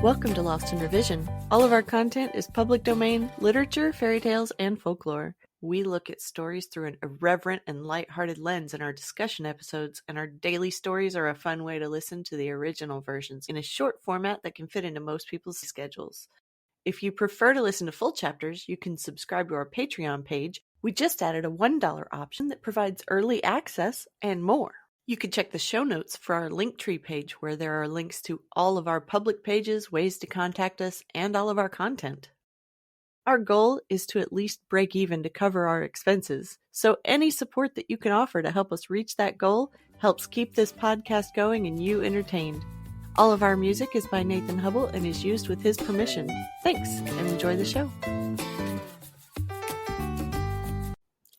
Welcome to Lost in Revision. All of our content is public domain, literature, fairy tales, and folklore. We look at stories through an irreverent and lighthearted lens in our discussion episodes, and our daily stories are a fun way to listen to the original versions in a short format that can fit into most people's schedules. If you prefer to listen to full chapters, you can subscribe to our Patreon page. We just added a $1 option that provides early access and more. You can check the show notes for our Linktree page, where there are links to all of our public pages, ways to contact us, and all of our content. Our goal is to at least break even to cover our expenses, so any support that you can offer to help us reach that goal helps keep this podcast going and you entertained. All of our music is by Nathan Hubble and is used with his permission. Thanks, and enjoy the show.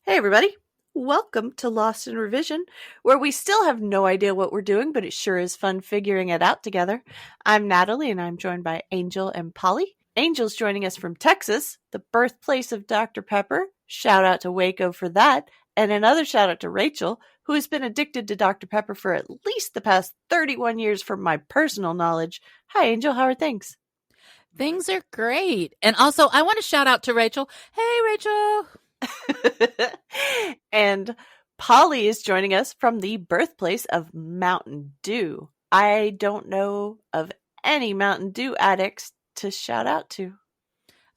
Hey everybody! Welcome to Lost in Revision, where we still have no idea what we're doing, but it sure is fun figuring it out together. I'm Natalie, and I'm joined by Angel and Polly. Angel's joining us from Texas, the birthplace of Dr. Pepper. Shout out to Waco for that. And another shout out to Rachel, who has been addicted to Dr. Pepper for at least the past 31 years from my personal knowledge. Hi, Angel. How are things? Things are great. And also, I want to shout out to Rachel. Hey, Rachel. And Polly is joining us from the birthplace of Mountain Dew. I don't know of any Mountain Dew addicts to shout out to.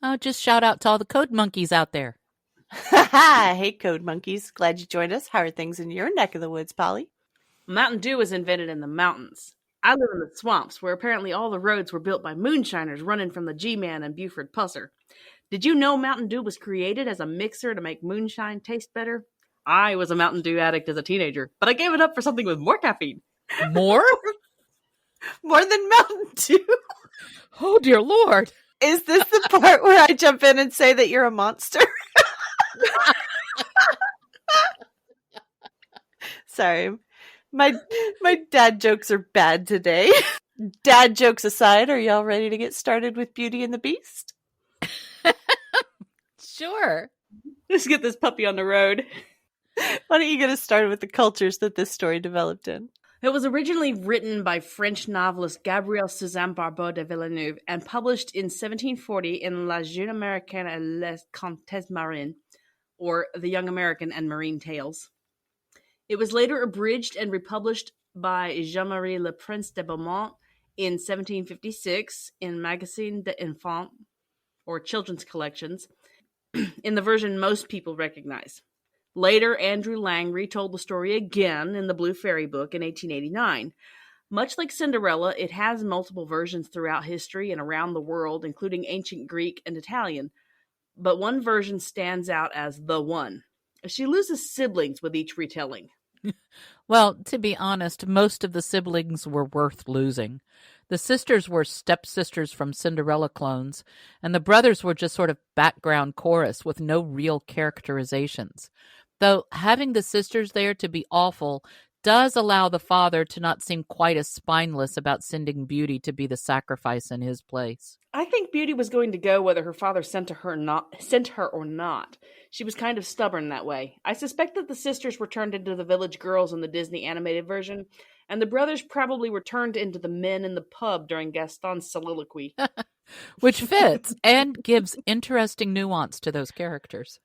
Oh, just shout out to all the code monkeys out there. Hey, code monkeys. Glad you joined us. How are things in your neck of the woods, Polly? Mountain Dew was invented in the mountains. I live in the swamps, where apparently all the roads were built by moonshiners running from the G-Man and Buford Pusser. Did you know Mountain Dew was created as a mixer to make moonshine taste better? I was a Mountain Dew addict as a teenager, but I gave it up for something with more caffeine. More? More than Mountain Dew? Oh, dear Lord. Is this the part where I jump in and say that you're a monster? Sorry. My dad jokes are bad today. Dad jokes aside, are y'all ready to get started with Beauty and the Beast? Sure. Let's get this puppy on the road. Why don't you get us started with the cultures that this story developed in? It was originally written by French novelist Gabriel Suzanne Barbeau de Villeneuve and published in 1740 in La Jeune Américaine et les Contes Marines, or The Young American and Marine Tales. It was later abridged and republished by Jeanne-Marie Leprince de Beaumont in 1756 in Magazine des Enfants, or Children's Collections, in the version most people recognize. Later, Andrew Lang retold the story again in the Blue Fairy Book in 1889. Much like Cinderella, it has multiple versions throughout history and around the world, including ancient Greek and Italian, but one version stands out as the one. She loses siblings with each retelling. Well, to be honest, most of the siblings were worth losing. The sisters were stepsisters from Cinderella clones, and the brothers were just sort of background chorus with no real characterizations. Though having the sisters there to be awful does allow the father to not seem quite as spineless about sending Beauty to be the sacrifice in his place. I think Beauty was going to go whether her father sent her or not. She was kind of stubborn that way. I suspect that the sisters were turned into the village girls in the Disney animated version, and the brothers probably were turned into the men in the pub during Gaston's soliloquy. Which fits and gives interesting nuance to those characters.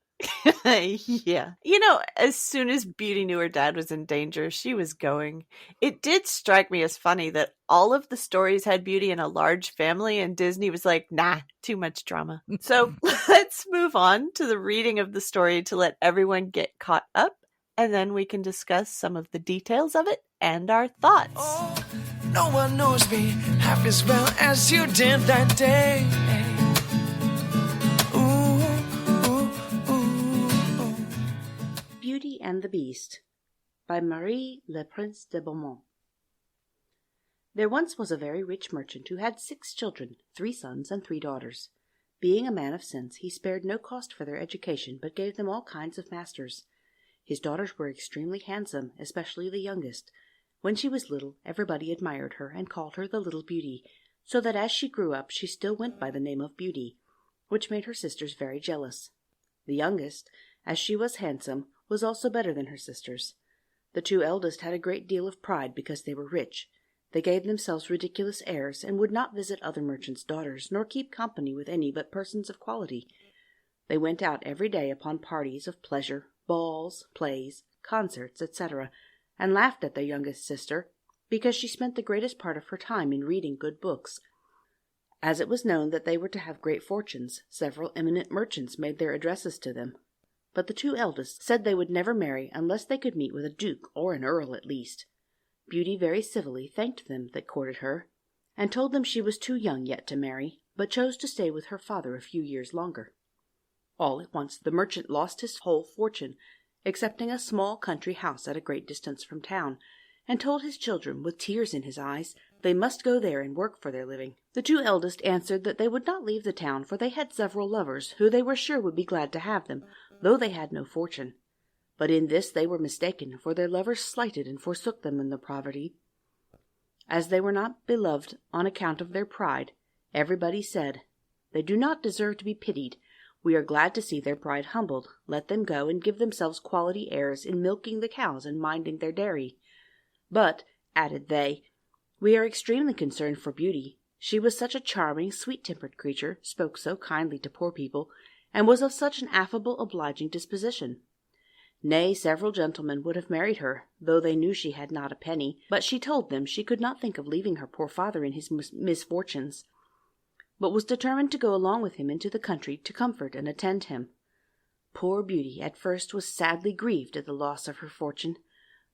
Yeah. You know, as soon as Beauty knew her dad was in danger, she was going. It did strike me as funny that all of the stories had Beauty in a large family, and Disney was like, nah, too much drama. So let's move on to the reading of the story to let everyone get caught up, and then we can discuss some of the details of it and our thoughts. Oh, no one knows me half as well as you did that day. Beauty and the Beast by Marie Leprince de Beaumont. There once was a very rich merchant who had 6 children, 3 sons and 3 daughters. Being a man of sense, he spared no cost for their education, but gave them all kinds of masters. His daughters were extremely handsome, especially the youngest. When she was little, everybody admired her and called her the Little Beauty, so that as she grew up she still went by the name of Beauty, which made her sisters very jealous. The youngest, as she was handsome, was also better than her sisters. The 2 eldest had a great deal of pride because they were rich. They gave themselves ridiculous airs, and would not visit other merchants' daughters, nor keep company with any but persons of quality. They went out every day upon parties of pleasure, balls, plays, concerts, etc., and laughed at their youngest sister, because she spent the greatest part of her time in reading good books. As it was known that they were to have great fortunes, several eminent merchants made their addresses to them. But the two eldest said they would never marry unless they could meet with a duke or an earl at least. Beauty very civilly thanked them that courted her, and told them she was too young yet to marry, but chose to stay with her father a few years longer. All at once the merchant lost his whole fortune, excepting a small country house at a great distance from town, and told his children, with tears in his eyes, they must go there and work for their living. The two eldest answered that they would not leave the town, for they had several lovers, who they were sure would be glad to have them, though they had no fortune. But in this they were mistaken, for their lovers slighted and forsook them in their poverty. As they were not beloved on account of their pride, everybody said, "They do not deserve to be pitied. We are glad to see their pride humbled. Let them go and give themselves quality airs in milking the cows and minding their dairy. But," added they, "we are extremely concerned for Beauty. She was such a charming, sweet-tempered creature, spoke so kindly to poor people, and was of such an affable, obliging disposition. Nay, several gentlemen would have married her, though they knew she had not a penny, but she told them she could not think of leaving her poor father in his misfortunes, but was determined to go along with him into the country to comfort and attend him. Poor Beauty at first was sadly grieved at the loss of her fortune,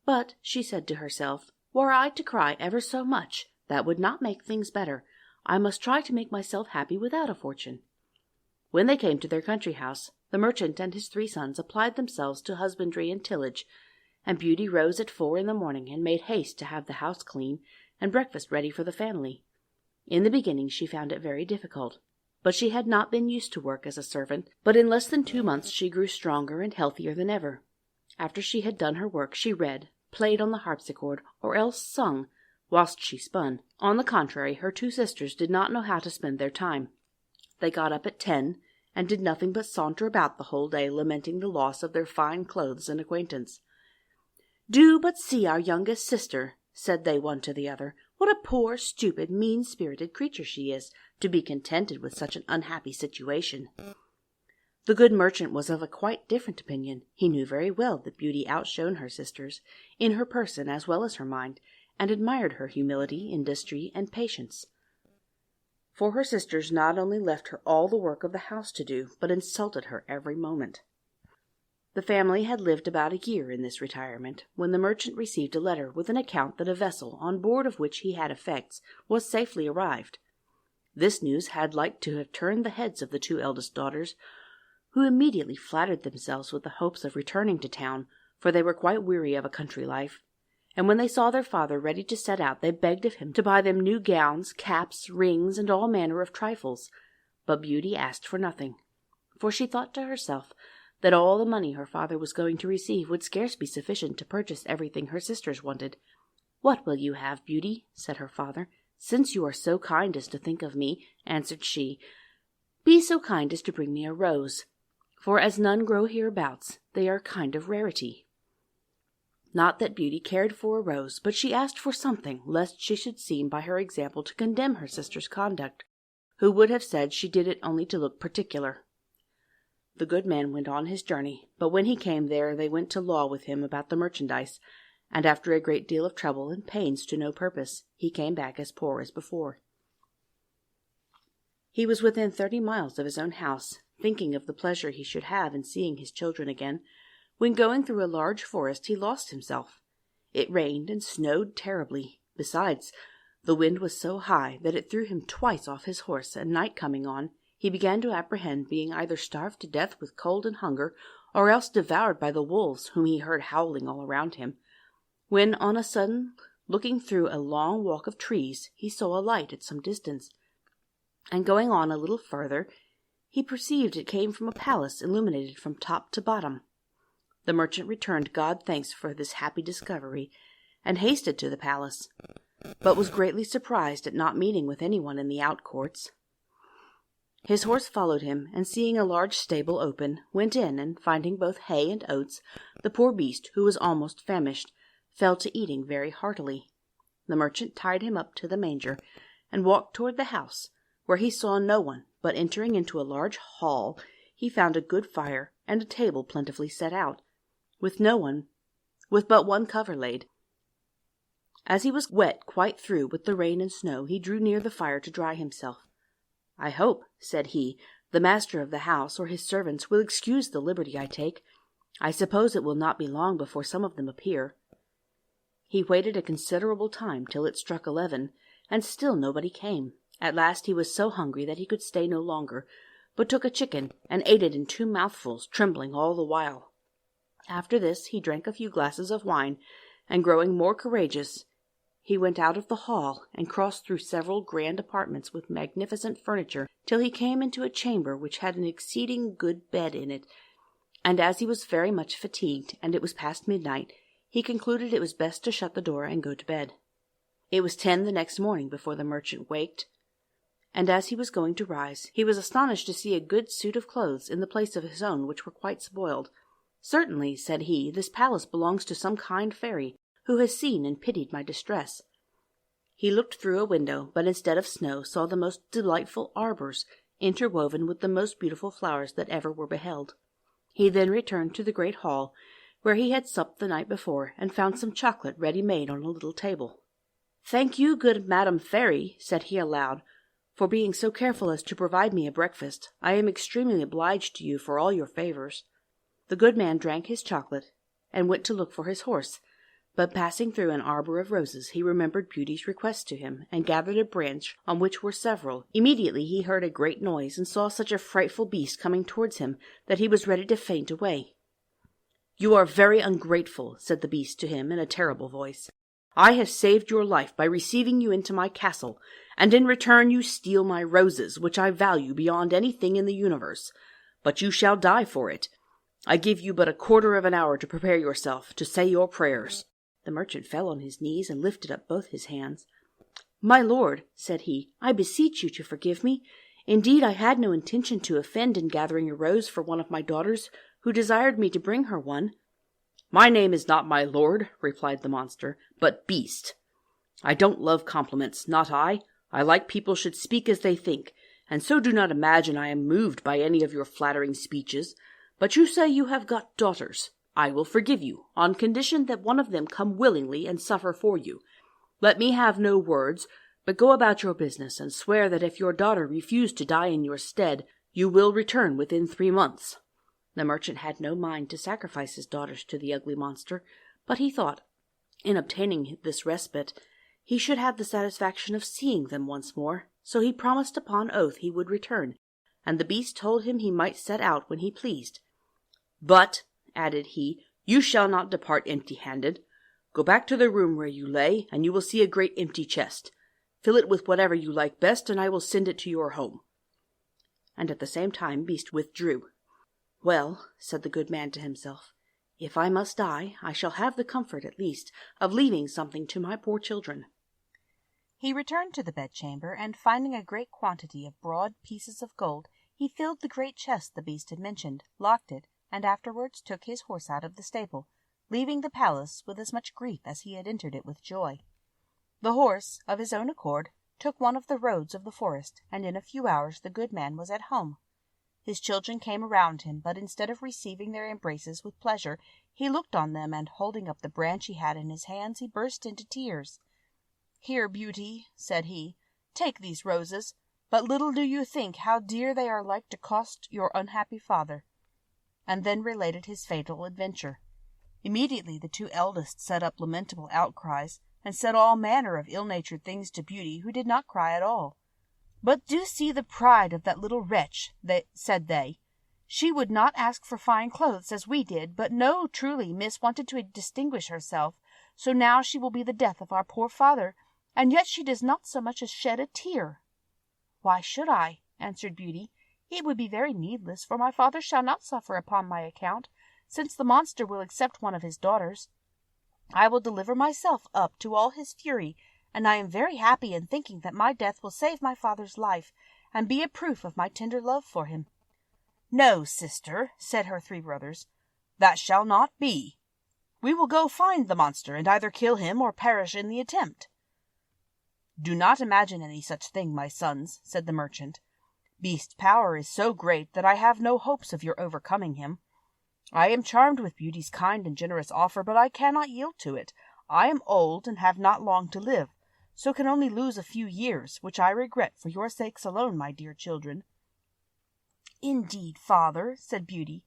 but she said to herself, were I to cry ever so much, that would not make things better. I must try to make myself happy without a fortune." When they came to their country house, the merchant and his 3 sons applied themselves to husbandry and tillage, and Beauty rose at 4 in the morning and made haste to have the house clean and breakfast ready for the family. In the beginning she found it very difficult, but she had not been used to work as a servant, but in less than 2 months she grew stronger and healthier than ever. After she had done her work, she read, played on the harpsichord, or else sung, whilst she spun. On the contrary, her 2 sisters did not know how to spend their time. They got up at 10, and did nothing but saunter about the whole day, lamenting the loss of their fine clothes and acquaintance. "Do but see our youngest sister," said they one to the other. "What a poor, stupid, mean-spirited creature she is, to be contented with such an unhappy situation." The good merchant was of a quite different opinion. He knew very well that Beauty outshone her sisters, in her person as well as her mind, and admired her humility, industry, and patience. For her sisters not only left her all the work of the house to do, but insulted her every moment. The family had lived about a year in this retirement, when the merchant received a letter with an account that a vessel, on board of which he had effects, was safely arrived. This news had like to have turned the heads of the 2 eldest daughters, who immediately flattered themselves with the hopes of returning to town, for they were quite weary of a country life. And when they saw their father ready to set out, they begged of him to buy them new gowns, caps, rings, and all manner of trifles. But Beauty asked for nothing, for she thought to herself that all the money her father was going to receive would scarce be sufficient to purchase everything her sisters wanted. "What will you have, Beauty?" said her father. "Since you are so kind as to think of me," answered she, "be so kind as to bring me a rose, for as none grow hereabouts, they are a kind of rarity." Not that Beauty cared for a rose, but she asked for something, lest she should seem by her example to condemn her sister's conduct, who would have said she did it only to look particular. The good man went on his journey, but when he came there they went to law with him about the merchandise, and after a great deal of trouble and pains to no purpose, he came back as poor as before. He was within 30 miles of his own house, thinking of the pleasure he should have in seeing his children again, when going through a large forest he lost himself. It rained and snowed terribly. Besides, the wind was so high that it threw him twice off his horse, and night coming on, he began to apprehend being either starved to death with cold and hunger, or else devoured by the wolves, whom he heard howling all around him, when on a sudden, looking through a long walk of trees, he saw a light at some distance, and going on a little further, he perceived it came from a palace illuminated from top to bottom. The merchant returned God thanks for this happy discovery, and hasted to the palace, but was greatly surprised at not meeting with anyone in the outcourts. His horse followed him, and seeing a large stable open, went in, and finding both hay and oats, the poor beast, who was almost famished, fell to eating very heartily. The merchant tied him up to the manger and walked toward the house, where he saw no one, but entering into a large hall, he found a good fire and a table plentifully set out, with but one cover laid. As he was wet quite through with the rain and snow, he drew near the fire to dry himself. "I hope," said he, "the master of the house or his servants will excuse the liberty I take. I suppose it will not be long before some of them appear." He waited a considerable time till it struck 11, and still nobody came. At last he was so hungry that he could stay no longer, but took a chicken and ate it in 2 mouthfuls, trembling all the while. After this he drank a few glasses of wine, and growing more courageous, he went out of the hall and crossed through several grand apartments with magnificent furniture till he came into a chamber which had an exceeding good bed in it, and as he was very much fatigued, and it was past midnight, he concluded it was best to shut the door and go to bed. It was 10 the next morning before the merchant waked, and as he was going to rise, he was astonished to see a good suit of clothes in the place of his own, which were quite spoiled. "Certainly," said he, "this palace belongs to some kind fairy, who has seen and pitied my distress." He looked through a window, but instead of snow saw the most delightful arbours, interwoven with the most beautiful flowers that ever were beheld. He then returned to the great hall, where he had supped the night before, and found some chocolate ready made on a little table. "Thank you, good Madam Fairy," said he aloud, "for being so careful as to provide me a breakfast. I am extremely obliged to you for all your favours." The good man drank his chocolate, and went to look for his horse, but passing through an arbour of roses, he remembered Beauty's request to him, and gathered a branch on which were several. Immediately he heard a great noise, and saw such a frightful beast coming towards him, that he was ready to faint away. "You are very ungrateful," said the beast to him in a terrible voice. "I have saved your life by receiving you into my castle, and in return you steal my roses, which I value beyond anything in the universe. But you shall die for it. I give you but a quarter of an hour to prepare yourself, to say your prayers." The merchant fell on his knees and lifted up both his hands. "My lord," said he, "I beseech you to forgive me. Indeed, I had no intention to offend in gathering a rose for one of my daughters, who desired me to bring her one." "My name is not my lord," replied the monster, "but beast. I don't love compliments, not I. I like people should speak as they think, and so do not imagine I am moved by any of your flattering speeches. But you say you have got daughters. I will forgive you, on condition that one of them come willingly and suffer for you. Let me have no words, but go about your business, and swear that if your daughter refuse to die in your stead, you will return within 3 months. The merchant had no mind to sacrifice his daughters to the ugly monster, but he thought, in obtaining this respite, he should have the satisfaction of seeing them once more, so he promised upon oath he would return, and the beast told him he might set out when he pleased. "But," added he, "you shall not depart empty-handed. Go back to the room where you lay, and you will see a great empty chest. Fill it with whatever you like best, and I will send it to your home." And at the same time Beast withdrew. "Well," said the good man to himself, "if I must die, I shall have the comfort, at least, of leaving something to my poor children." He returned to the bedchamber, and finding a great quantity of broad pieces of gold, he filled the great chest the beast had mentioned, locked it, and afterwards took his horse out of the stable, leaving the palace with as much grief as he had entered it with joy. The horse, of his own accord, took one of the roads of the forest, and in a few hours the good man was at home. His children came around him, but instead of receiving their embraces with pleasure, he looked on them, and holding up the branch he had in his hands, he burst into tears. "Here, Beauty," said he, "take these roses, but little do you think how dear they are like to cost your unhappy father," and then related his fatal adventure. Immediately the 2 eldest set up lamentable outcries, and said all manner of ill-natured things to Beauty, who did not cry at all. "But do see the pride of that little wretch," said they. "She would not ask for fine clothes as we did, but no, truly, Miss wanted to distinguish herself, so now she will be the death of our poor father, and yet she does not so much as shed a tear." "Why should I?" answered Beauty. "It would be very needless, for my father shall not suffer upon my account, since the monster will accept one of his daughters. I will deliver myself up to all his fury, and I am very happy in thinking that my death will save my father's life, and be a proof of my tender love for him." "No, sister," said her 3 brothers, "that shall not be. We will go find the monster, and either kill him or perish in the attempt." Do not imagine any such thing, my sons, said the merchant. Beast's power is so great that I have no hopes of your overcoming him. I am charmed with Beauty's kind and generous offer, but I cannot yield to it. I am old and have not long to live, so can only lose a few years, which I regret for your sakes alone, my dear children. Indeed, father, said Beauty,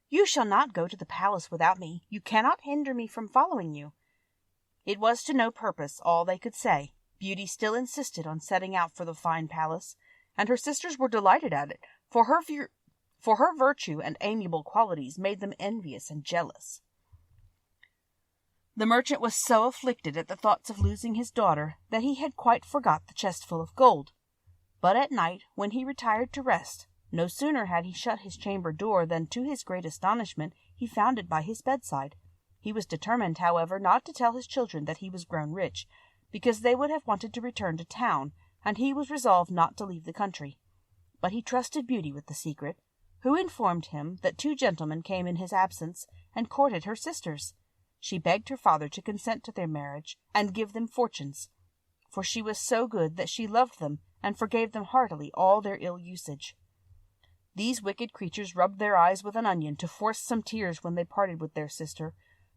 you shall not go to the palace without me. You cannot hinder me from following you. It was to no purpose all they could say. Beauty still insisted on setting out for the fine palace, and her sisters were delighted at it, for her virtue and amiable qualities made them envious and jealous. The merchant was so afflicted at the thoughts of losing his daughter that he had quite forgot the chest full of gold. But at night, when he retired to rest, no sooner had he shut his chamber door than, to his great astonishment, he found it by his bedside. He was determined, however, not to tell his children that he was grown rich, because they would have wanted to return to town, and he was resolved not to leave the country. But he trusted Beauty with the secret, who informed him that 2 gentlemen came in his absence and courted her sisters. She begged her father to consent to their marriage and give them fortunes, for she was so good that she loved them and forgave them heartily all their ill usage. These wicked creatures rubbed their eyes with an onion to force some tears when they parted with their sister,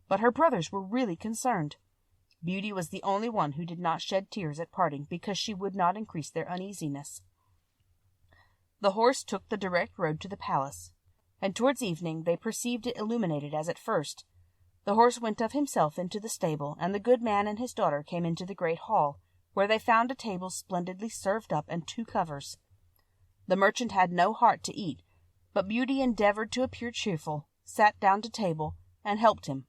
but her brothers were really concerned. Beauty was the only one who did not shed tears at parting, because she would not increase their uneasiness. The horse took the direct road to the palace, and towards evening they perceived it illuminated as at first. The horse went of himself into the stable, and the good man and his daughter came into the great hall, where they found a table splendidly served up and 2 covers. The merchant had no heart to eat, but Beauty endeavoured to appear cheerful, sat down to table, and helped him.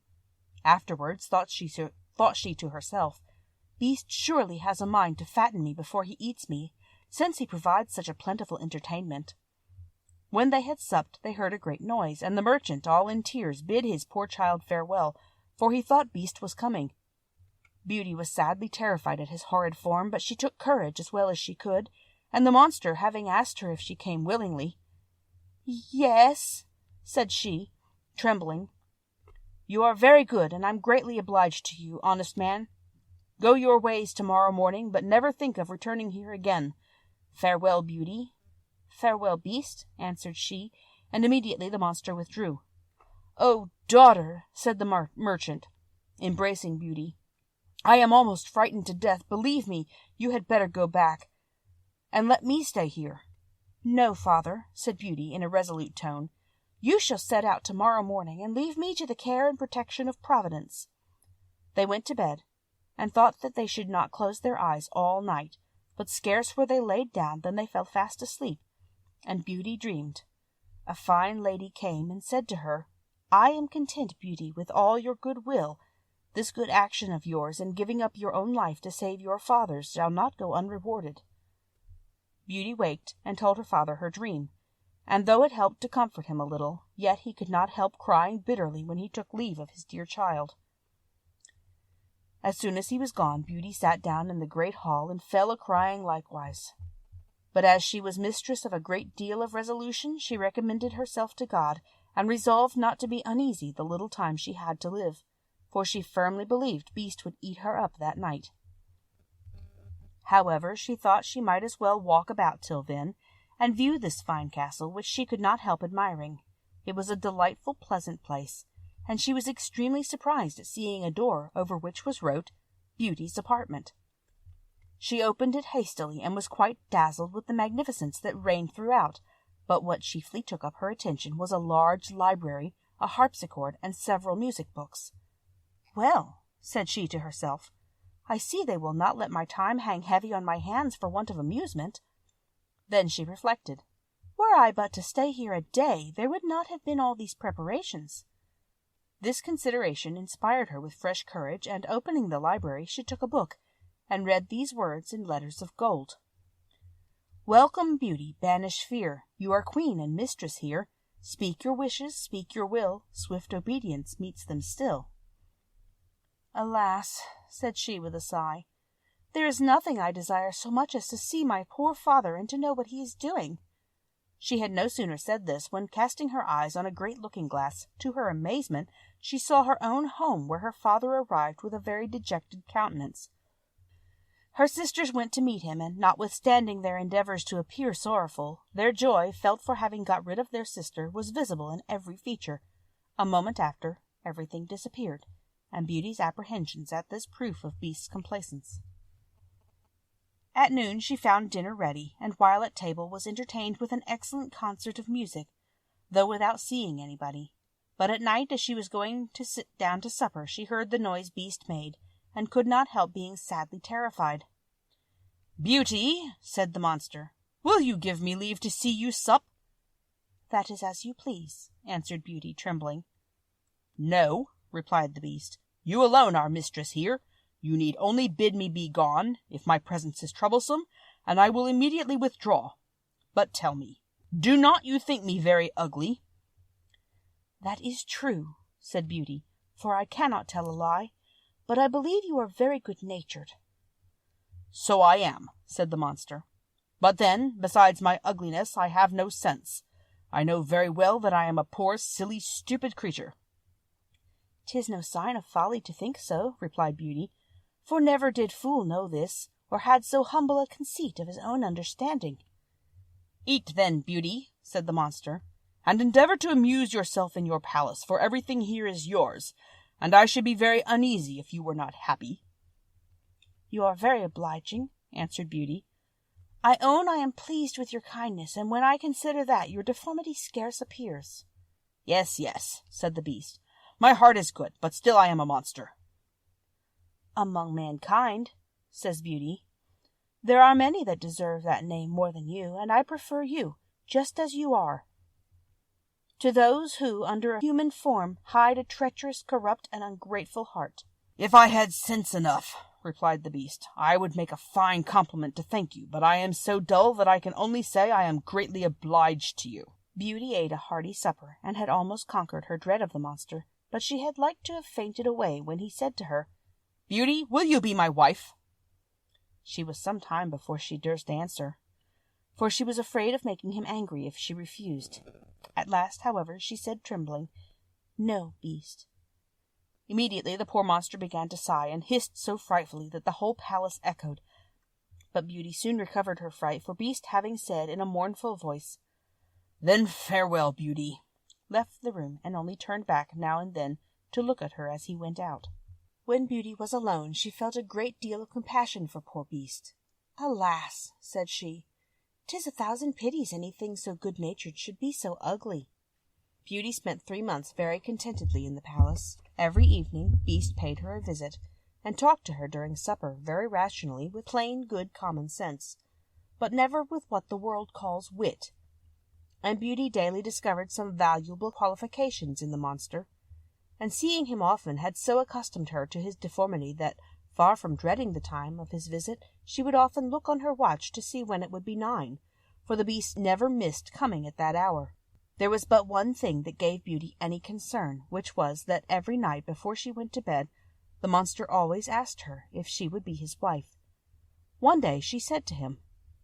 Afterwards thought she to herself, Beast surely has a mind to fatten me before he eats me, since he provides such a plentiful entertainment. When they had supped, they heard a great noise, and the merchant, all in tears, bid his poor child farewell, for he thought Beast was coming. Beauty was sadly terrified at his horrid form, but she took courage as well as she could, and the monster, having asked her if she came willingly, "Yes," said she, trembling. "You are very good, and I'm greatly obliged to you, honest man. Go your ways tomorrow morning, but never think of returning here again. Farewell, Beauty." "Farewell, Beast," answered she, and immediately the monster withdrew. "Oh, daughter," said the merchant, embracing Beauty, "I am almost frightened to death. Believe me, you had better go back, and let me stay here." "No, father," said Beauty in a resolute tone. "You shall set out tomorrow morning, and leave me to the care and protection of Providence." They went to bed, and thought that they should not close their eyes all night, but scarce were they laid down than they fell fast asleep, and Beauty dreamed. A fine lady came and said to her, "I am content, Beauty, with all your good will. This good action of yours in giving up your own life to save your father's shall not go unrewarded." Beauty waked and told her father her dream, and though it helped to comfort him a little, yet he could not help crying bitterly when he took leave of his dear child. As soon as he was gone, Beauty sat down in the great hall and fell a-crying likewise. But as she was mistress of a great deal of resolution, she recommended herself to God, and resolved not to be uneasy the little time she had to live, for she firmly believed Beast would eat her up that night. However, she thought she might as well walk about till then, and view this fine castle, which she could not help admiring. It was a delightful, pleasant place, and she was extremely surprised at seeing a door over which was wrote, "Beauty's apartment." She opened it hastily, and was quite dazzled with the magnificence that reigned throughout, but what chiefly took up her attention was a large library, a harpsichord, and several music books. "Well," said she to herself, "I see they will not let my time hang heavy on my hands for want of amusement." Then she reflected, "Were I but to stay here a day, there would not have been all these preparations." This consideration inspired her with fresh courage, and opening the library, she took a book, and read these words in letters of gold: "Welcome, Beauty, banish fear. You are queen and mistress here. Speak your wishes, speak your will. Swift obedience meets them still." "Alas," said she with a sigh, "there is nothing I desire so much as to see my poor father and to know what he is doing." She had no sooner said this when, casting her eyes on a great looking-glass, to her amazement she saw her own home, where her father arrived with a very dejected countenance. Her sisters went to meet him, and notwithstanding their endeavours to appear sorrowful, their joy, felt for having got rid of their sister, was visible in every feature. A moment after, everything disappeared, and Beauty's apprehensions at this proof of Beast's complaisance. At noon she found dinner ready, and while at table was entertained with an excellent concert of music, though without seeing anybody. But at night, as she was going to sit down to supper, she heard the noise Beast made, and could not help being sadly terrified. "Beauty," said the monster, "will you give me leave to see you sup?" "That is as you please," answered Beauty, trembling. "No," replied the Beast, "you alone are mistress here. You need only bid me be gone, if my presence is troublesome, and I will immediately withdraw. But tell me, do not you think me very ugly?" "That is true," said Beauty, "for I cannot tell a lie, but I believe you are very good-natured." "So I am," said the monster. "But then, besides my ugliness, I have no sense. I know very well that I am a poor, silly, stupid creature." "'Tis no sign of folly to think so," replied Beauty, "for never did fool know this, or had so humble a conceit of his own understanding." "Eat then, Beauty," said the monster, "and endeavour to amuse yourself in your palace, for everything here is yours, and I should be very uneasy if you were not happy." "You are very obliging," answered Beauty. "I own I am pleased with your kindness, and when I consider that, your deformity scarce appears." "Yes, yes," said the Beast, "my heart is good, but still I am a monster." "Among mankind," says Beauty, "there are many that deserve that name more than you, and I prefer you, just as you are, to those who, under a human form, hide a treacherous, corrupt, and ungrateful heart." "If I had sense enough," replied the Beast, "I would make a fine compliment to thank you, but I am so dull that I can only say I am greatly obliged to you." Beauty ate a hearty supper, and had almost conquered her dread of the monster, but she had like to have fainted away when he said to her, "Beauty, will you be my wife?" She was some time before she durst answer, for she was afraid of making him angry if she refused. At last, however, she said, trembling, "No, Beast." Immediately the poor monster began to sigh, and hissed so frightfully that the whole palace echoed. But Beauty soon recovered her fright, for Beast, having said in a mournful voice, "Then farewell, Beauty," left the room, and only turned back now and then to look at her as he went out. When Beauty was alone, she felt a great deal of compassion for poor Beast. "Alas," said she, "'tis 1,000 pities anything so good-natured should be so ugly." Beauty spent 3 months very contentedly in the palace. Every evening Beast paid her a visit, and talked to her during supper very rationally, with plain, good common sense, but never with what the world calls wit, and Beauty daily discovered some valuable qualifications in the monster, and seeing him often had so accustomed her to his deformity that, far from dreading the time of his visit, she would often look on her watch to see when it would be 9, for the Beast never missed coming at that hour. There was but one thing that gave Beauty any concern, which was that every night before she went to bed the monster always asked her if she would be his wife. One day she said to him,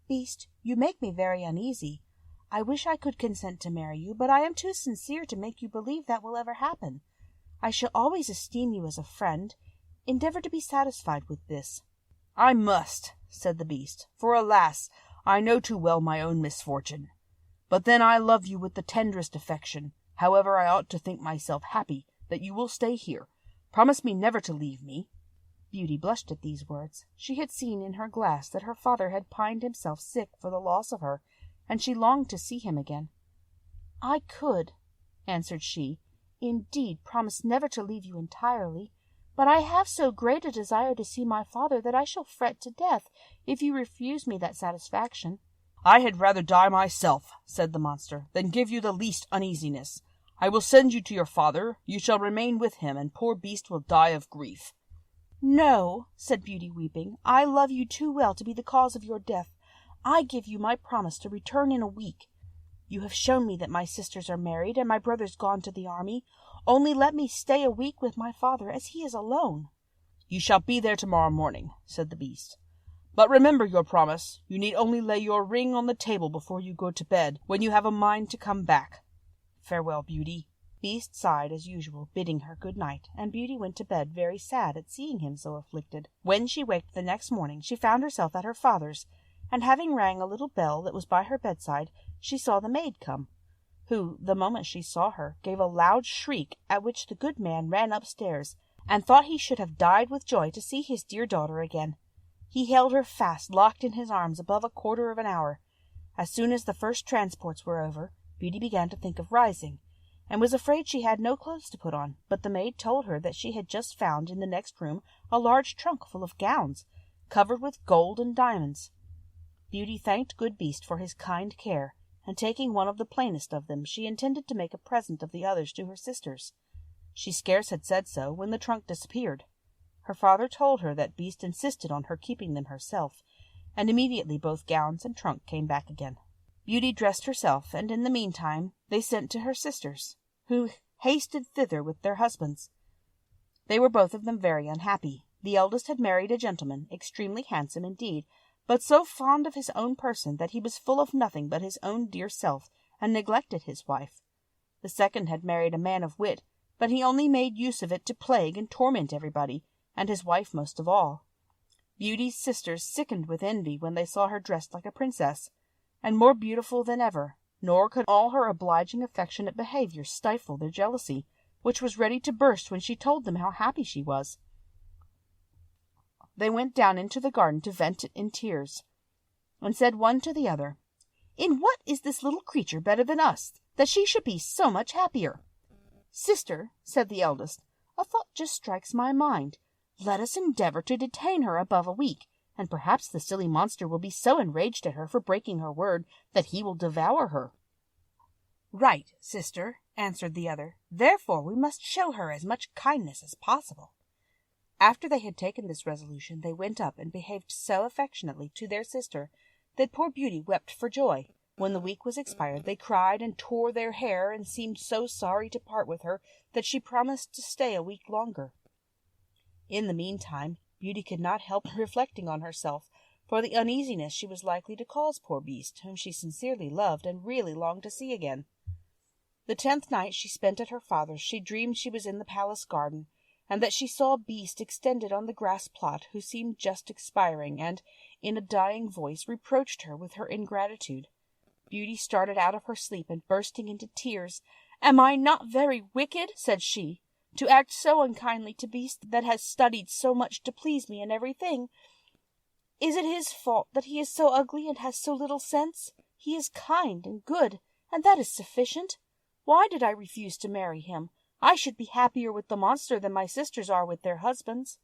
"Beast, you make me very uneasy. I wish I could consent to marry you, but I am too sincere to make you believe that will ever happen. I shall always esteem you as a friend. Endeavour to be satisfied with this." "I must," said the Beast, "for alas, I know too well my own misfortune. But then I love you with the tenderest affection. However, I ought to think myself happy that you will stay here. Promise me never to leave me." Beauty blushed at these words. She had seen in her glass that her father had pined himself sick for the loss of her, and she longed to see him again. "I could," answered she, "indeed promise never to leave you entirely, but I have so great a desire to see my father that I shall fret to death if you refuse me that satisfaction." "I had rather die myself," said the monster, "than give you the least uneasiness. I will send you to your father. You shall remain with him, and poor Beast will die of grief." "No," said Beauty, weeping, "I love you too well to be the cause of your death. I give you my promise to return in a week. You have shown me that my sisters are married, and my brother's gone to the army. Only let me stay a week with my father, as he is alone." "You shall be there tomorrow morning," said the Beast. "But remember your promise. You need only lay your ring on the table before you go to bed, when you have a mind to come back. Farewell, Beauty." Beast sighed as usual, bidding her good night, and Beauty went to bed very sad at seeing him so afflicted. When she waked the next morning, she found herself at her father's, and having rang a little bell that was by her bedside, she saw the maid come, who, the moment she saw her, gave a loud shriek, at which the good man ran upstairs, and thought he should have died with joy to see his dear daughter again. He held her fast, locked in his arms, above a quarter of an hour. As soon as the first transports were over, Beauty began to think of rising, and was afraid she had no clothes to put on, but the maid told her that she had just found in the next room a large trunk full of gowns, covered with gold and diamonds. Beauty thanked good Beast for his kind care, and taking one of the plainest of them, she intended to make a present of the others to her sisters. She scarce had said so, when the trunk disappeared. Her father told her that Beast insisted on her keeping them herself, and immediately both gowns and trunk came back again. Beauty dressed herself, and in the meantime they sent to her sisters, who hasted thither with their husbands. They were both of them very unhappy. The eldest had married a gentleman, extremely handsome indeed, but so fond of his own person that he was full of nothing but his own dear self, and neglected his wife. The second had married a man of wit, but he only made use of it to plague and torment everybody, and his wife most of all. Beauty's sisters sickened with envy when they saw her dressed like a princess, and more beautiful than ever, nor could all her obliging affectionate behaviour stifle their jealousy, which was ready to burst when she told them how happy she was. They went down into the garden to vent it in tears, and said one to the other, "In what is this little creature better than us, that she should be so much happier?" "Sister," said the eldest, "a thought just strikes my mind. Let us endeavour to detain her above a week, and perhaps the silly monster will be so enraged at her for breaking her word that he will devour her." "Right, sister," answered the other. "Therefore we must show her as much kindness as possible." After they had taken this resolution, they went up and behaved so affectionately to their sister that poor Beauty wept for joy. When the week was expired, they cried and tore their hair, and seemed so sorry to part with her that she promised to stay a week longer. In the meantime, Beauty could not help reflecting on herself for the uneasiness she was likely to cause poor Beast, whom she sincerely loved and really longed to see again. The 10th night she spent at her father's, she dreamed she was in the palace garden, and that she saw Beast extended on the grass plot, who seemed just expiring, and, in a dying voice, reproached her with her ingratitude. Beauty started out of her sleep, and bursting into tears, "Am I not very wicked," said she, "to act so unkindly to Beast that has studied so much to please me in everything? Is it his fault that he is so ugly and has so little sense? He is kind and good, and that is sufficient. Why did I refuse to marry him? I should be happier with the monster than my sisters are with their husbands.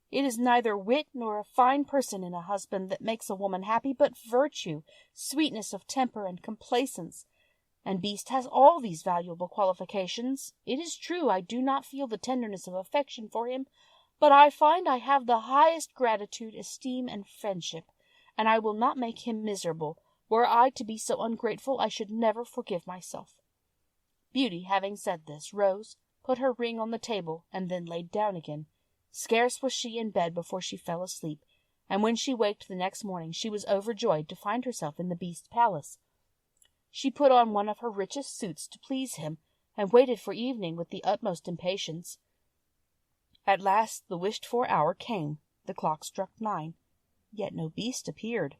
It is neither wit nor a fine person in a husband that makes a woman happy, but virtue, sweetness of temper, and complaisance. And Beast has all these valuable qualifications. It is true I do not feel the tenderness of affection for him, but I find I have the highest gratitude, esteem, and friendship, and I will not make him miserable. Were I to be so ungrateful, I should never forgive myself." Beauty, having said this, rose, put her ring on the table, and then laid down again. Scarce was she in bed before she fell asleep, and when she waked the next morning she was overjoyed to find herself in the Beast's palace. She put on one of her richest suits to please him, and waited for evening with the utmost impatience. At last the wished-for hour came. The clock struck 9, yet no Beast appeared.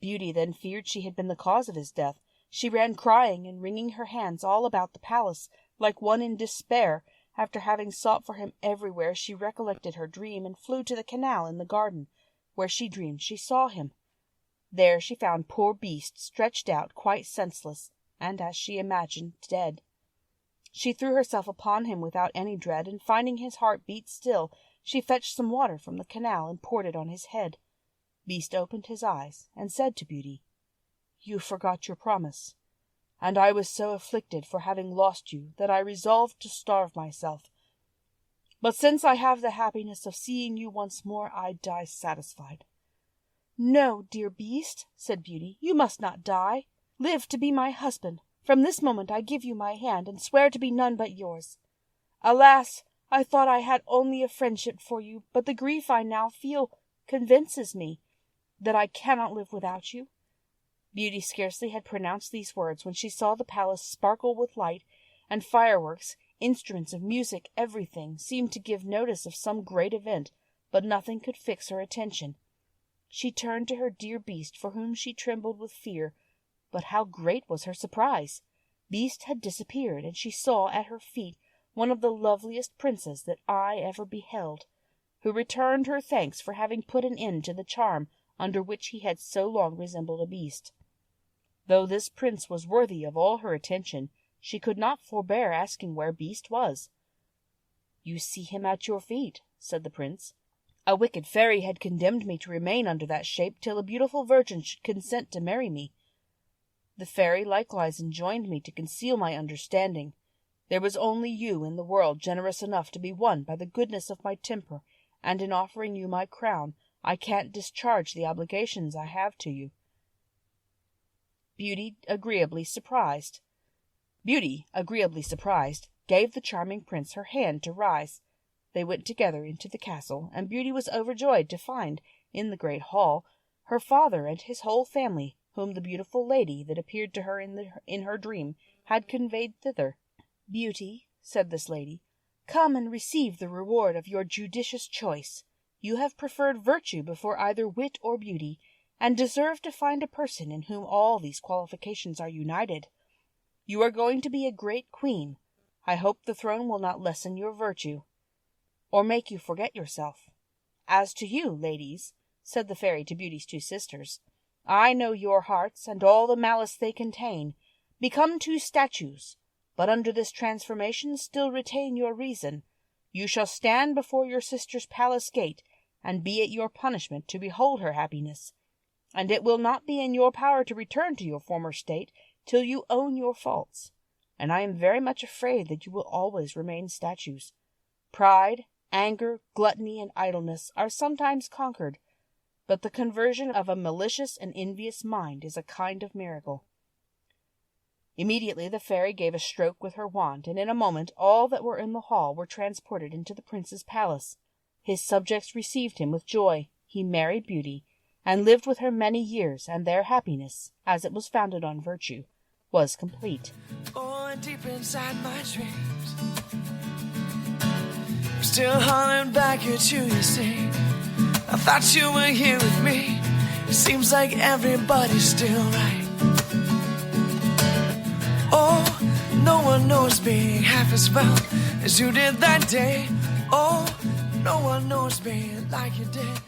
Beauty then feared she had been the cause of his death. She ran crying and wringing her hands all about the palace, like one in despair. After having sought for him everywhere, she recollected her dream, and flew to the canal in the garden, where she dreamed she saw him. There she found poor Beast stretched out, quite senseless, and, as she imagined, dead. She threw herself upon him without any dread, and finding his heart beat still, she fetched some water from the canal and poured it on his head. Beast opened his eyes, and said to Beauty, "You forgot your promise, and I was so afflicted for having lost you that I resolved to starve myself. But since I have the happiness of seeing you once more, I die satisfied." "No, dear Beast," said Beauty, "you must not die. Live to be my husband. From this moment I give you my hand, and swear to be none but yours. Alas, I thought I had only a friendship for you, but the grief I now feel convinces me that I cannot live without you." Beauty scarcely had pronounced these words when she saw the palace sparkle with light, and fireworks, instruments of music, everything seemed to give notice of some great event, but nothing could fix her attention. She turned to her dear Beast, for whom she trembled with fear, but how great was her surprise! Beast had disappeared, and she saw at her feet one of the loveliest princes that I ever beheld, who returned her thanks for having put an end to the charm under which he had so long resembled a beast. Though this prince was worthy of all her attention, she could not forbear asking where Beast was. "You see him at your feet," said the prince. "A wicked fairy had condemned me to remain under that shape till a beautiful virgin should consent to marry me. The fairy likewise enjoined me to conceal my understanding. There was only you in the world generous enough to be won by the goodness of my temper, and in offering you my crown, I can't discharge the obligations I have to you." Beauty, agreeably surprised, gave the charming prince her hand to rise. They went together into the castle, and Beauty was overjoyed to find, in the great hall, her father and his whole family, whom the beautiful lady that appeared to her in her dream had conveyed thither. "Beauty," said this lady, "come and receive the reward of your judicious choice. You have preferred virtue before either wit or beauty, and deserve to find a person in whom all these qualifications are united. You are going to be a great queen. I hope the throne will not lessen your virtue, or make you forget yourself. As to you, ladies," said the fairy to Beauty's two sisters, "I know your hearts, and all the malice they contain. Become two statues, but under this transformation still retain your reason. You shall stand before your sister's palace gate, and be it your punishment to behold her happiness, and it will not be in your power to return to your former state till you own your faults, and I am very much afraid that you will always remain statues. Pride, anger, gluttony, and idleness are sometimes conquered, but the conversion of a malicious and envious mind is a kind of miracle." Immediately the fairy gave a stroke with her wand, and in a moment all that were in the hall were transported into the prince's palace. His subjects received him with joy. He married Beauty, and lived with her many years, and their happiness, as it was founded on virtue, was complete. Oh, deep inside my dreams, I'm still hollering back at you, you see. I thought you were here with me. It seems like everybody's still right. Oh, no one knows me half as well as you did that day. Oh, no one knows me like you did.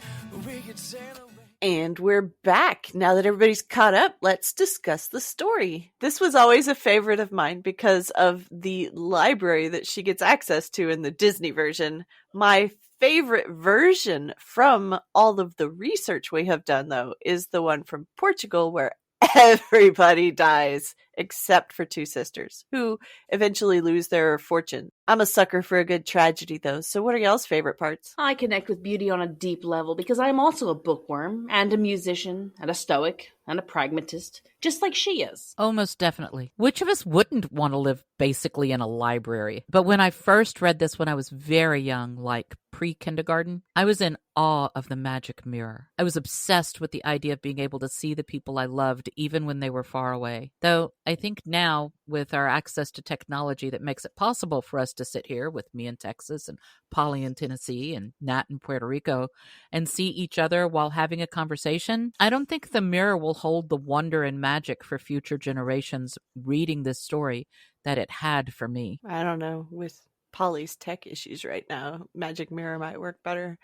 We could sail away. And we're back. Now that everybody's caught up, let's discuss the story. This was always a favorite of mine because of the library that she gets access to in the Disney version. My favorite version from all of the research we have done, though, is the one from Portugal where everybody dies except for two sisters who eventually lose their fortune. I'm a sucker for a good tragedy, though. So what are y'all's favorite parts? I connect with Beauty on a deep level because I am also a bookworm and a musician and a stoic and a pragmatist, just like she is. Oh, most definitely. Which of us wouldn't want to live basically in a library? But when I first read this when I was very young, like pre-kindergarten, I was in awe of the magic mirror. I was obsessed with the idea of being able to see the people I loved even when they were far away. Though I think now, with our access to technology that makes it possible for us to sit here with me in Texas and Polly in Tennessee and Nat in Puerto Rico and see each other while having a conversation, I don't think the mirror will hold the wonder and magic for future generations reading this story that it had for me. I don't know. With Polly's tech issues right now, Magic Mirror might work better.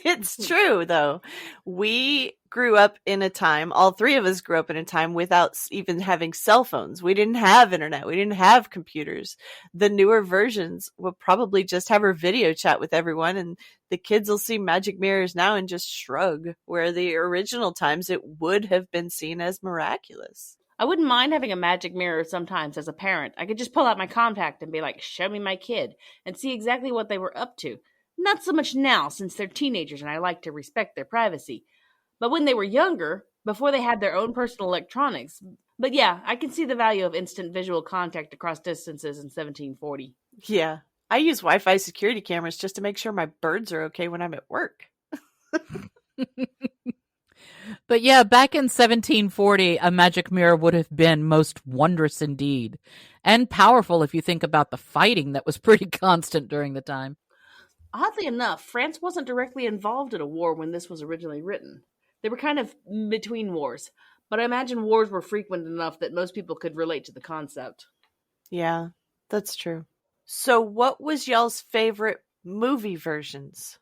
It's true, though. We grew up in a time, all three of us grew up in a time without even having cell phones. We didn't have internet. We didn't have computers. The newer versions will probably just have her video chat with everyone, and the kids will see magic mirrors now and just shrug, where the original times it would have been seen as miraculous. I wouldn't mind having a magic mirror sometimes as a parent. I could just pull out my compact and be like, show me my kid, and see exactly what they were up to. Not so much now, since they're teenagers and I like to respect their privacy. But when they were younger, before they had their own personal electronics. But yeah, I can see the value of instant visual contact across distances in 1740. Yeah. I use Wi-Fi security cameras just to make sure my birds are okay when I'm at work. But yeah, back in 1740, a magic mirror would have been most wondrous indeed. And powerful if you think about the fighting that was pretty constant during the time. Oddly enough, France wasn't directly involved in a war when this was originally written. They were kind of between wars, but I imagine wars were frequent enough that most people could relate to the concept. Yeah, that's true. So what was y'all's favorite movie versions?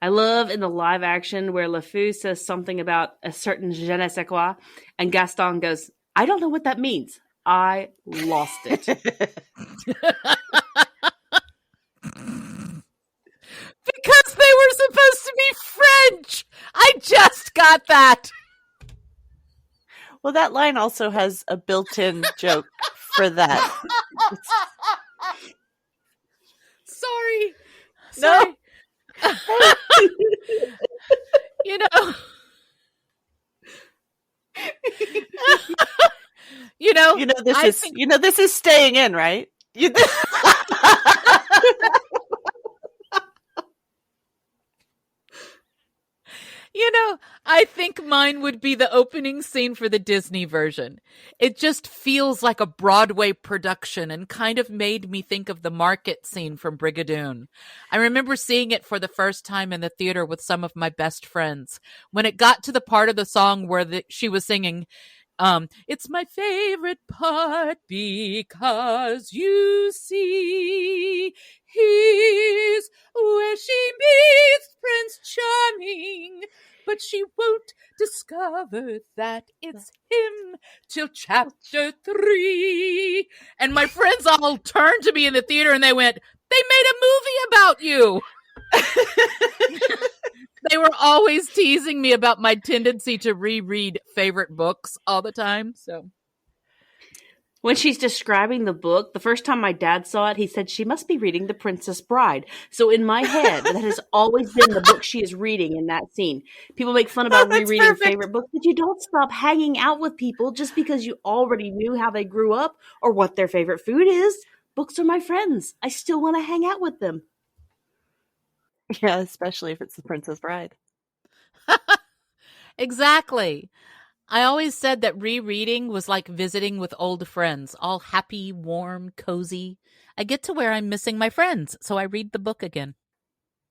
I love in the live action where LeFou says something about a certain je ne sais quoi, and Gaston goes, I don't know what that means. I lost it. Because they were supposed to be French! I just got that! Well, that line also has a built-in joke for that. Sorry. No. You know. This is staying in, right? I think mine would be the opening scene for the Disney version. It just feels like a Broadway production and kind of made me think of the market scene from Brigadoon. I remember seeing it for the first time in the theater with some of my best friends. When it got to the part of the song where she was singing, it's my favorite part because you see, here's where she meets Prince Charming, but she won't discover that it's him till chapter 3. And my friends all turned to me in the theater and they went, they made a movie about you. They were always teasing me about my tendency to reread favorite books all the time. So when she's describing the book, the first time my dad saw it, he said she must be reading The Princess Bride. So in my head, that has always been the book she is reading in that scene. People make fun about rereading favorite books, but you don't stop hanging out with people just because you already knew how they grew up or what their favorite food is. Books are my friends. I still want to hang out with them. Yeah, especially if it's The Princess Bride. Exactly. I always said that rereading was like visiting with old friends, all happy, warm, cozy. I get to where I'm missing my friends, so I read the book again.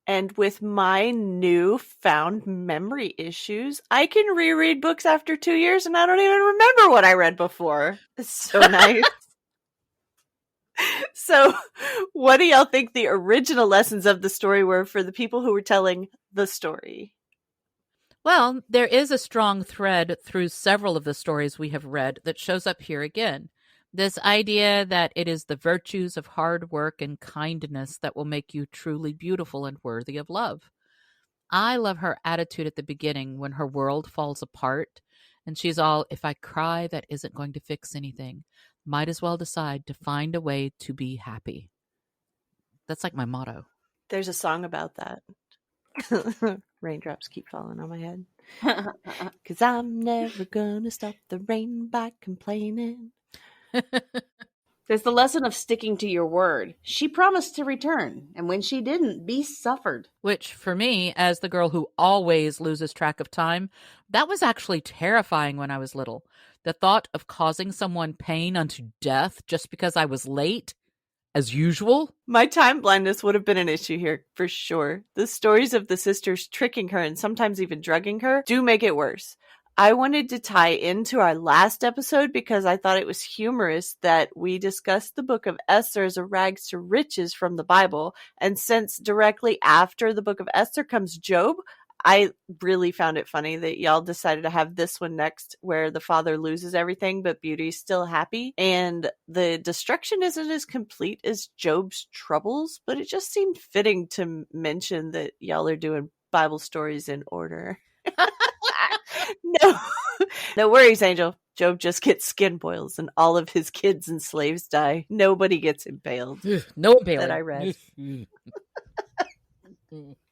And with my newfound memory issues, I can reread books after 2 years and I don't even remember what I read before. It's so nice. So, what do y'all think the original lessons of the story were for the people who were telling the story? Well, there is a strong thread through several of the stories we have read that shows up here again. This idea that it is the virtues of hard work and kindness that will make you truly beautiful and worthy of love. I love her attitude at the beginning when her world falls apart and she's all, if I cry, that isn't going to fix anything. Might as well decide to find a way to be happy. That's like my motto. There's a song about that. Raindrops keep falling on my head. 'Cause I'm never gonna stop the rain by complaining. There's the lesson of sticking to your word. She promised to return, and when she didn't, Beast suffered. Which, for me, as the girl who always loses track of time, that was actually terrifying when I was little. The thought of causing someone pain unto death just because I was late, as usual. My time blindness would have been an issue here, for sure. The stories of the sisters tricking her and sometimes even drugging her do make it worse. I wanted to tie into our last episode because I thought it was humorous that we discussed the book of Esther as a rags to riches from the Bible, and since directly after the book of Esther comes Job, I really found it funny that y'all decided to have this one next where the father loses everything, but Beauty's still happy. And the destruction isn't as complete as Job's troubles, but it just seemed fitting to mention that y'all are doing Bible stories in order. No worries, Angel. Job just gets skin boils and all of his kids and slaves die. Nobody gets impaled. No impaling. That I read.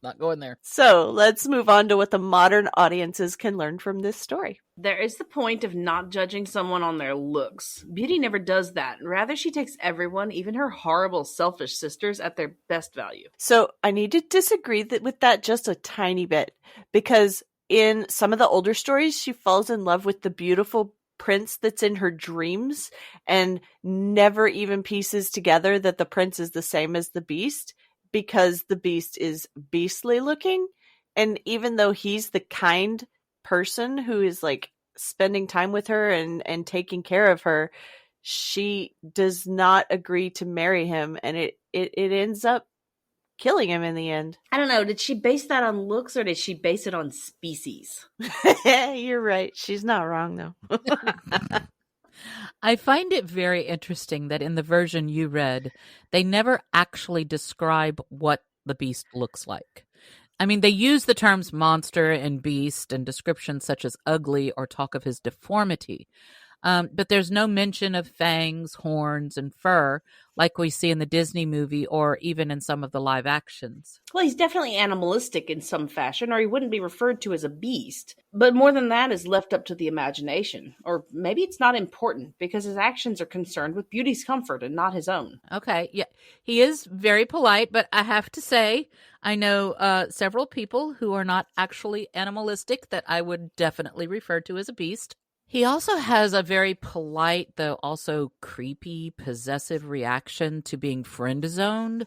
Not going there. So let's move on to what the modern audiences can learn from this story. There is the point of not judging someone on their looks. Beauty never does that. Rather, she takes everyone, even her horrible, selfish sisters, at their best value. So I need to disagree with that just a tiny bit, because in some of the older stories, she falls in love with the beautiful prince that's in her dreams and never even pieces together that the prince is the same as the beast because the beast is beastly looking. And even though he's the kind person who is like spending time with her and taking care of her, she does not agree to marry him, and it ends up killing him in the end. I don't know. Did she base that on looks or did she base it on species? You're right. She's not wrong, though. I find it very interesting that in the version you read, they never actually describe what the beast looks like. I mean, they use the terms monster and beast and descriptions such as ugly or talk of his deformity. But there's no mention of fangs, horns, and fur like we see in the Disney movie or even in some of the live actions. Well, he's definitely animalistic in some fashion, or he wouldn't be referred to as a beast. But more than that is left up to the imagination. Or maybe it's not important because his actions are concerned with Beauty's comfort and not his own. Okay, yeah. He is very polite, but I have to say, I know several people who are not actually animalistic that I would definitely refer to as a beast. He also has a very polite, though also creepy, possessive reaction to being friend-zoned.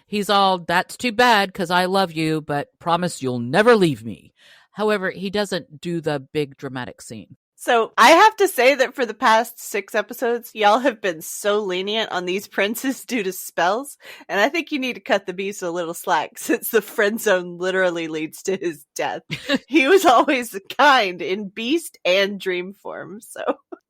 He's all, that's too bad because I love you, but promise you'll never leave me. However, he doesn't do the big dramatic scene. So I have to say that for the past 6 episodes, y'all have been so lenient on these princes due to spells. And I think you need to cut the beast a little slack since the friend zone literally leads to his death. He was always kind in beast and dream form. So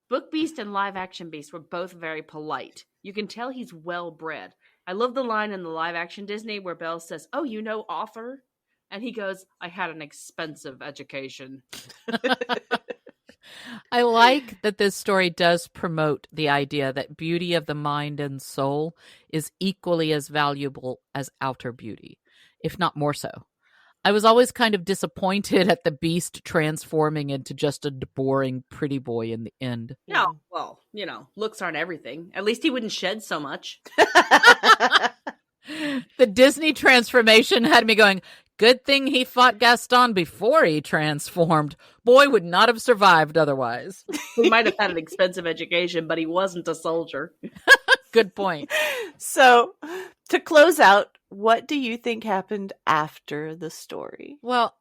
Book Beast and live action Beast were both very polite. You can tell he's well bred. I love the line in the live action Disney where Belle says, "Oh, you know Arthur?" And he goes, "I had an expensive education." I like that this story does promote the idea that beauty of the mind and soul is equally as valuable as outer beauty, if not more so. I was always kind of disappointed at the beast transforming into just a boring pretty boy in the end. Yeah, well, looks aren't everything. At least he wouldn't shed so much. The Disney transformation had me going, good thing he fought Gaston before he transformed. Boy would not have survived otherwise. He might have had an expensive education, but he wasn't a soldier. Good point. So, to close out, what do you think happened after the story? Well,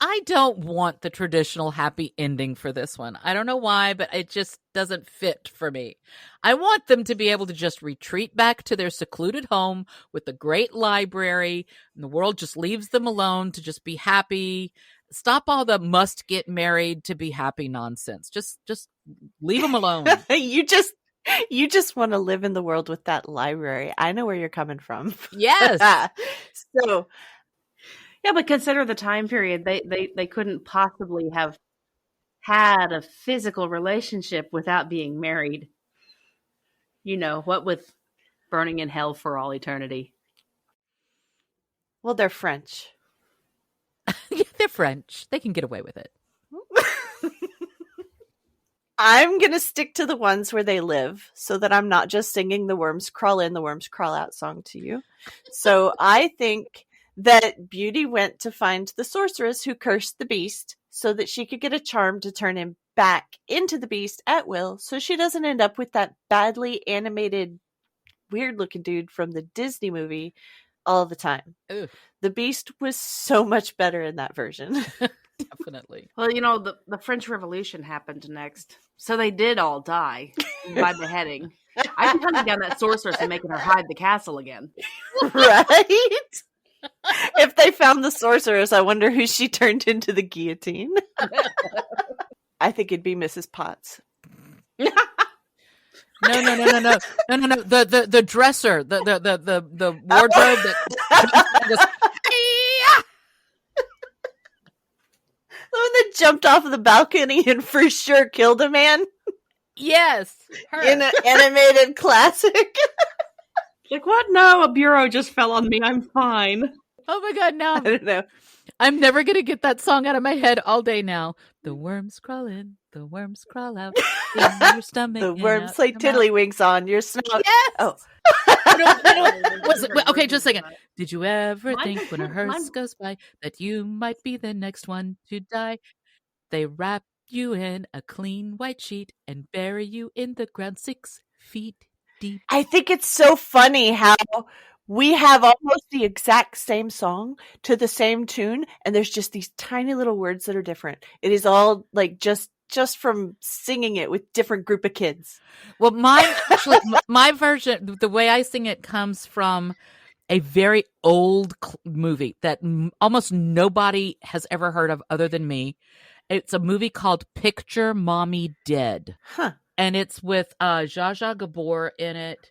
I don't want the traditional happy ending for this one. I don't know why, but it just doesn't fit for me. I want them to be able to just retreat back to their secluded home with a great library, and the world just leaves them alone to just be happy. Stop all the must get married to be happy nonsense. Just leave them alone. You just want to live in the world with that library. I know where you're coming from. Yes. So, yeah, but consider the time period. They couldn't possibly have had a physical relationship without being married. What with burning in hell for all eternity. Well, they're French. Yeah, they're French. They can get away with it. I'm going to stick to the ones where they live so that I'm not just singing the worms crawl in, the worms crawl out song to you. So I think that Beauty went to find the sorceress who cursed the beast so that she could get a charm to turn him back into the beast at will so she doesn't end up with that badly animated, weird-looking dude from the Disney movie all the time. Ooh. The beast was so much better in that version. Definitely. Well, the French Revolution happened next. So they did all die by beheading. I'd be hunting down that sorceress and making her hide the castle again. Right? If they found the sorceress, I wonder who she turned into the guillotine. I think it'd be Mrs. Potts. No. The dresser, the wardrobe that The one that jumped off of the balcony and for sure killed a man. Yes, her. In an animated classic. Like, what? No, a bureau just fell on me. I'm fine. Oh my God, no. I don't know. I'm never going to get that song out of my head all day now. The worms crawl in, the worms crawl out. In your stomach. The worms play tiddlywinks on your snout. Yes! Oh. Okay, just a second. Did you ever Mine- think when a hearse mine- goes by that you might be the next one to die? They wrap you in a clean white sheet and bury you in the ground 6 feet deep. I think it's so funny how we have almost the exact same song to the same tune, and there's just these tiny little words that are different. It is all like just from singing it with different group of kids. Well, mine actually, my version, the way I sing it comes from a very old movie that almost nobody has ever heard of other than me. It's a movie called Picture Mommy Dead. Huh. And it's with Zsa Zsa Gabor in it.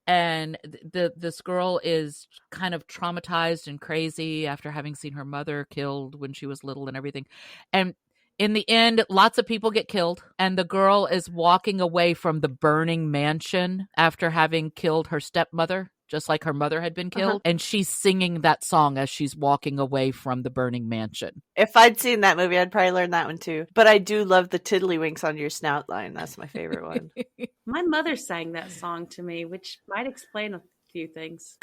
And this girl is kind of traumatized and crazy after having seen her mother killed when she was little and everything. And in the end, lots of people get killed. And the girl is walking away from the burning mansion after having killed her stepmother, just like her mother had been killed. And she's singing that song as she's walking away from the burning mansion. If I'd seen that movie, I'd probably learn that one too. But I do love the tiddlywinks on your snout line. That's my favorite one. My mother sang that song to me, which might explain a few things.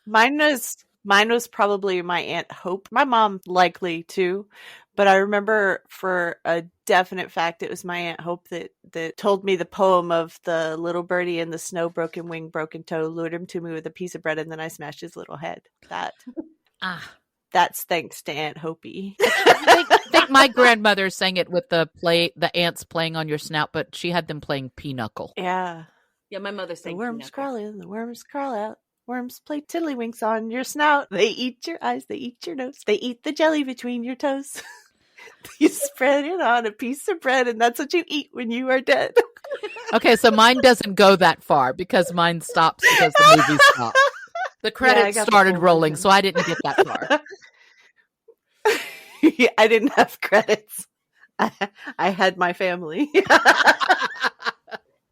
Mine was probably my Aunt Hope. My mom likely too. But I remember for a definite fact, it was my Aunt Hope that told me the poem of the little birdie in the snow, broken wing, broken toe, lured him to me with a piece of bread, and then I smashed his little head. That's thanks to Aunt Hopi. I think my grandmother sang it with the ants playing on your snout, but she had them playing pinochle. Yeah. Yeah, my mother sang The worms Pinochle. crawl in, the worms crawl out. Worms play tiddlywinks on your snout. They eat your eyes, they eat your nose. They eat the jelly between your toes. You spread it on a piece of bread, and that's what you eat when you are dead. Okay, so mine doesn't go that far because mine stops because the movie stopped. The credits started rolling, so I didn't get that far. I didn't have credits. I had my family.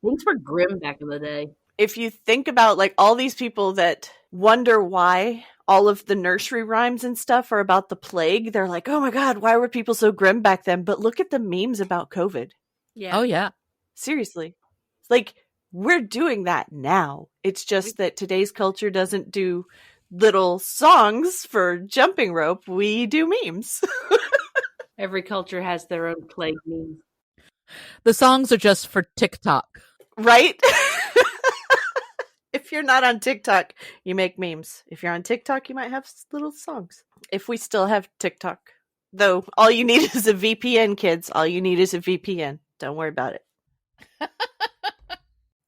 Things were grim back in the day. If you think about like all these people that wonder why all of the nursery rhymes and stuff are about the plague, they're like, oh my God, why were people so grim back then? But look at the memes about COVID. Yeah. Oh, yeah. Seriously. It's like, we're doing that now. It's just that today's culture doesn't do little songs for jumping rope. We do memes. Every culture has their own plague memes. The songs are just for TikTok. Right? If you're not on TikTok, you make memes. If you're on TikTok, you might have little songs. If we still have TikTok. Though, all you need is a VPN, kids. All you need is a VPN. Don't worry about it. I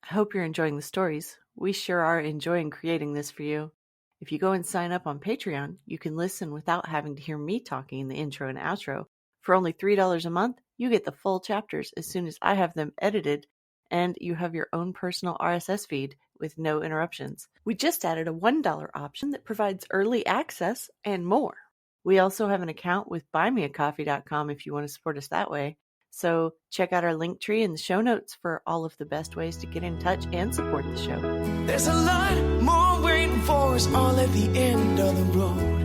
hope you're enjoying the stories. We sure are enjoying creating this for you. If you go and sign up on Patreon, you can listen without having to hear me talking in the intro and outro. For only $3 a month, you get the full chapters as soon as I have them edited, and you have your own personal RSS feed with no interruptions. We just added a $1 option that provides early access and more. We also have an account with buymeacoffee.com if you want to support us that way. So check out our link tree in the show notes for all of the best ways to get in touch and support the show. There's a lot more waiting for us all at the end of the road.